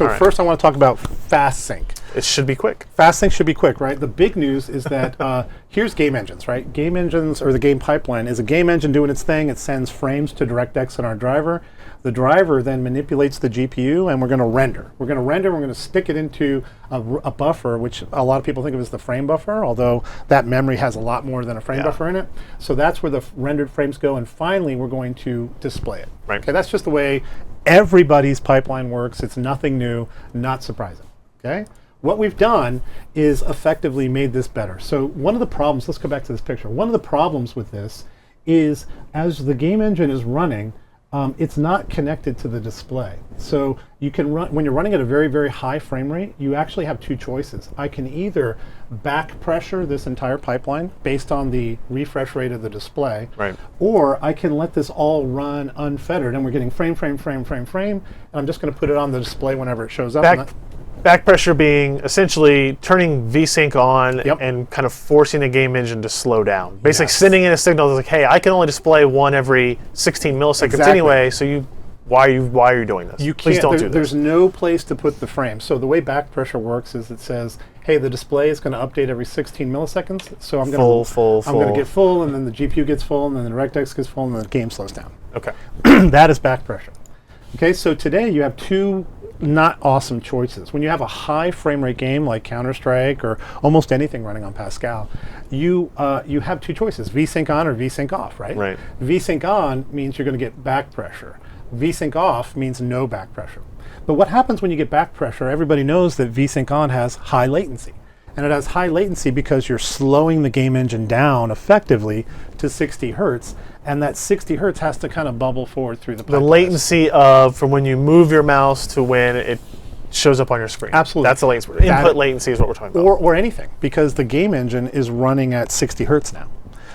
So first I want to talk about FastSync. It should be quick. FastSync should be quick, right? The big news is that here's game engines, right? Game engines, or the game pipeline, is a game engine doing its thing. It sends frames to DirectX in our driver. The driver then manipulates the GPU, and we're going to render. We're going to stick it into a buffer, which a lot of people think of as the frame buffer, although that memory has a lot more than a frame buffer in it. So that's where the rendered frames go, and finally we're going to display it. Right. Okay, that's just the way everybody's pipeline works. It's nothing new, not surprising. Okay. What we've done is effectively made this better. So one of the problems, let's go back to this picture. One of the problems with this is as the game engine is running, it's not connected to the display. So you can run, when you're running at a very, very high frame rate, you actually have two choices. I can either back pressure this entire pipeline based on the refresh rate of the display, or I can let this all run unfettered, and we're getting frame, and I'm just going to put it on the display whenever it shows up. Back pressure being essentially turning VSync on and kind of forcing the game engine to slow down. Basically sending in a signal that's like, hey, I can only display one every 16 milliseconds anyway, so why are you doing this? You Please can't, don't do this. There's no place to put the frame. So the way back pressure works is it says, hey, the display is going to update every 16 milliseconds, so I'm going to get full, and then the GPU gets full, and then the DirectX gets full, and then the game slows down. Okay. That is back pressure. Okay, so today you have two not awesome choices. When you have a high frame rate game like Counter-Strike or almost anything running on Pascal, you have two choices, VSync on or VSync off, right? Right. VSync on means you're going to get back pressure. VSync off means no back pressure. But what happens when you get back pressure, everybody knows that VSync on has high latency. And it has high latency because you're slowing the game engine down effectively to 60 hertz, and that 60 hertz has to kind of bubble forward through the pipeline. The latency of from when you move your mouse to when it shows up on your screen. Absolutely. That's the latency. Input latency is what we're talking about. Or anything, because the game engine is running at 60 hertz now.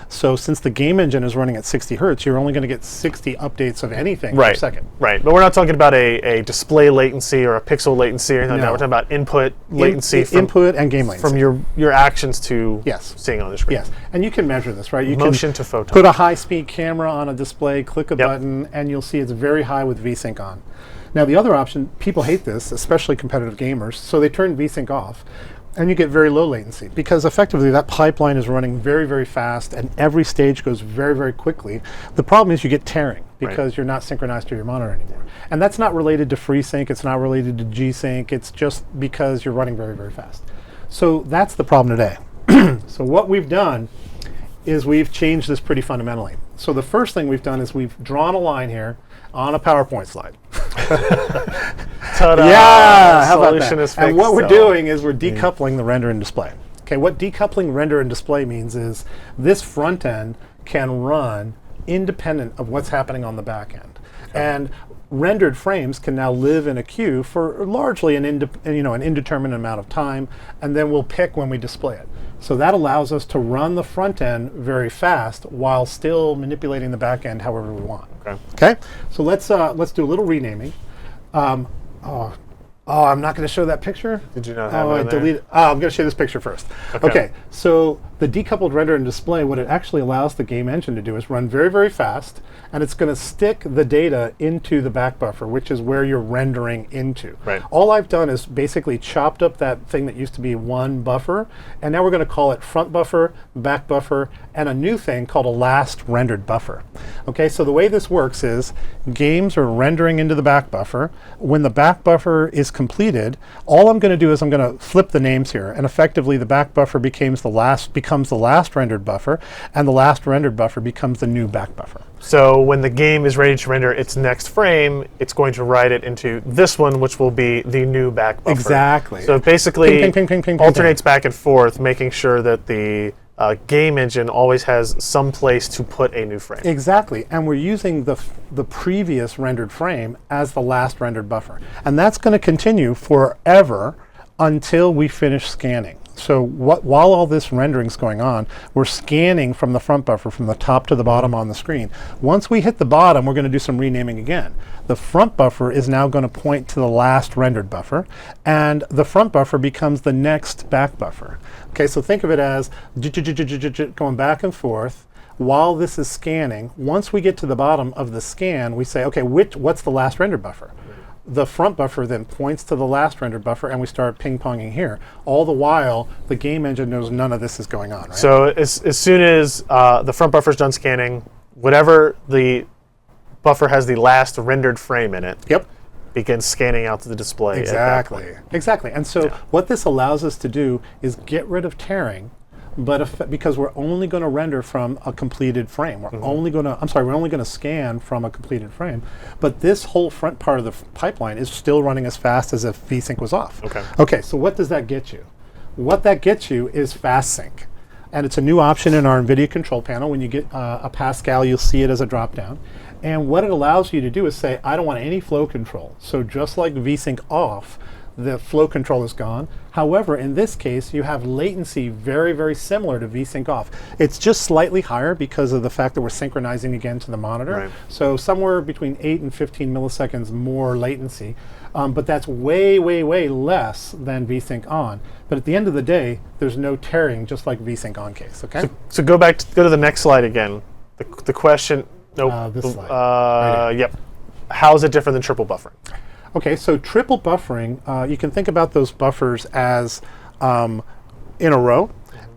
So since the game engine is running at 60 hertz, you're only going to get 60 updates of anything per second. Right, but we're not talking about a display latency or a pixel latency or anything like that. We're talking about input latency from input and game latency. From your actions to seeing on the screen. Yes, and you can measure this, right? You Motion can to photon. Put a high-speed camera on a display, click a button, and you'll see it's very high with VSync on. Now the other option, people hate this, especially competitive gamers, so they turn VSync off. And you get very low latency because effectively that pipeline is running very, very fast and every stage goes very, very quickly. The problem is you get tearing because you're not synchronized to your monitor anymore. And that's not related to FreeSync, it's not related to G-Sync, it's just because you're running very, very fast. So that's the problem today. So what we've done is we've changed this pretty fundamentally. So the first thing we've done is we've drawn a line here on a PowerPoint slide. Ta-da! Yeah, how about Solution that? is fixed. And what we're doing is we're decoupling the render and display. Okay, what decoupling render and display means is this front end can run independent of what's happening on the back end. And rendered frames can now live in a queue for largely an indeterminate amount of time, and then we'll pick when we display it. So that allows us to run the front end very fast while still manipulating the back end however we want. Okay. So let's do a little renaming. I'm not going to show that picture. Did you not have it? Delete it. I'm going to show this picture first. Okay. So the decoupled render and display, what it actually allows the game engine to do is run very, very fast, and it's going to stick the data into the back buffer, which is where you're rendering into. Right. All I've done is basically chopped up that thing that used to be one buffer, and now we're going to call it front buffer, back buffer, and a new thing called a last rendered buffer. Okay, so the way this works is games are rendering into the back buffer. When the back buffer is completed, all I'm going to do is I'm going to flip the names here, and effectively the back buffer becomes the last rendered buffer, and the last rendered buffer becomes the new back buffer. So when the game is ready to render its next frame, it's going to write it into this one, which will be the new back buffer. Exactly. So it basically ping, alternates back and forth, making sure that the game engine always has some place to put a new frame. Exactly, and we're using the previous rendered frame as the last rendered buffer. And that's going to continue forever until we finish scanning. So while all this rendering is going on, we're scanning from the front buffer from the top to the bottom on the screen. Once we hit the bottom, we're going to do some renaming again. The front buffer is now going to point to the last rendered buffer, and the front buffer becomes the next back buffer. Okay, so think of it as going back and forth while this is scanning. Once we get to the bottom of the scan, we say, okay, what's the last rendered buffer? the front buffer then points to the last rendered buffer, and we start ping-ponging here. All the while, the game engine knows none of this is going on, right? So as soon as the front buffer's done scanning, whatever the buffer has the last rendered frame in it, yep, begins scanning out to the display. Exactly. Exactly. And so what this allows us to do is get rid of tearing, but because we're only going to render from a completed frame. We're only going to, we're only going to scan from a completed frame. But this whole front part of the pipeline is still running as fast as if VSync was off. Okay. Okay, so what does that get you? What that gets you is FastSync. And it's a new option in our NVIDIA control panel. When you get a Pascal, you'll see it as a drop-down. And what it allows you to do is say, I don't want any flow control. So just like VSync off, the flow control is gone. However, in this case, you have latency very, very similar to VSync off. It's just slightly higher because of the fact that we're synchronizing again to the monitor. Right. So somewhere between 8 and 15 milliseconds more latency. But that's way, way, way less than VSync on. But at the end of the day, there's no tearing, just like VSync on case, okay? So go to the next slide again. The question, this slide. Right yep. How is it different than triple buffering? Okay, so triple buffering, you can think about those buffers as in a row,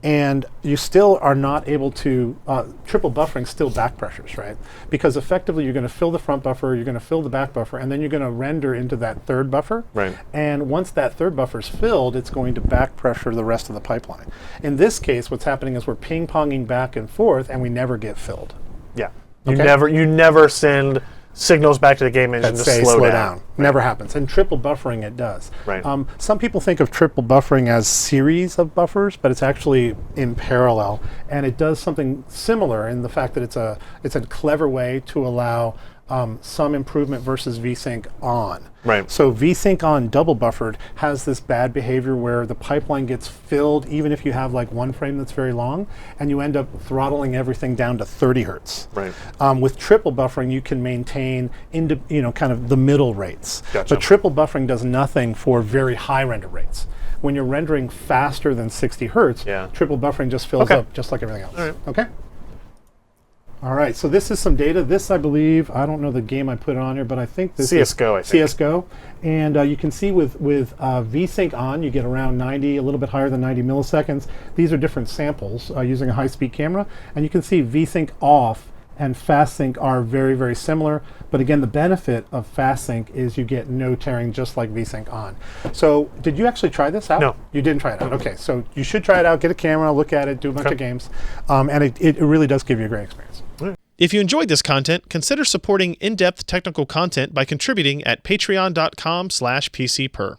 and you still are not able to, triple buffering still back pressures, right? Because effectively you're going to fill the front buffer, you're going to fill the back buffer, and then you're going to render into that third buffer. Right. And once that third buffer is filled, it's going to back pressure the rest of the pipeline. In this case, what's happening is we're ping-ponging back and forth, and we never get filled. Yeah. You never send signals back to the game engine to slow down. Right. Never happens. And triple buffering, it does. Right. Some people think of triple buffering as series of buffers, but it's actually in parallel, and it does something similar in the fact that it's a clever way to allow some improvement versus VSync on. Right. So VSync on double buffered has this bad behavior where the pipeline gets filled even if you have like one frame that's very long, and you end up throttling everything down to 30 hertz. Right. With triple buffering, you can maintain kind of the middle rates. Gotcha. But triple buffering does nothing for very high render rates. When you're rendering faster than 60 hertz, triple buffering just fills up just like everything else. All right. Okay? All right, so this is some data. This, I believe, I don't know the game I put on here, but I think this CSGO, is CSGO. And you can see with VSync on, you get around 90, a little bit higher than 90 milliseconds. These are different samples using a high-speed camera. And you can see VSync off and FastSync are very, very similar. But again, the benefit of FastSync is you get no tearing, just like VSync on. So did you actually try this out? No. You didn't try it out. Okay, so you should try it out, get a camera, look at it, do a bunch of games. And it really does give you a great experience. If you enjoyed this content, consider supporting in-depth technical content by contributing at patreon.com/PCPer.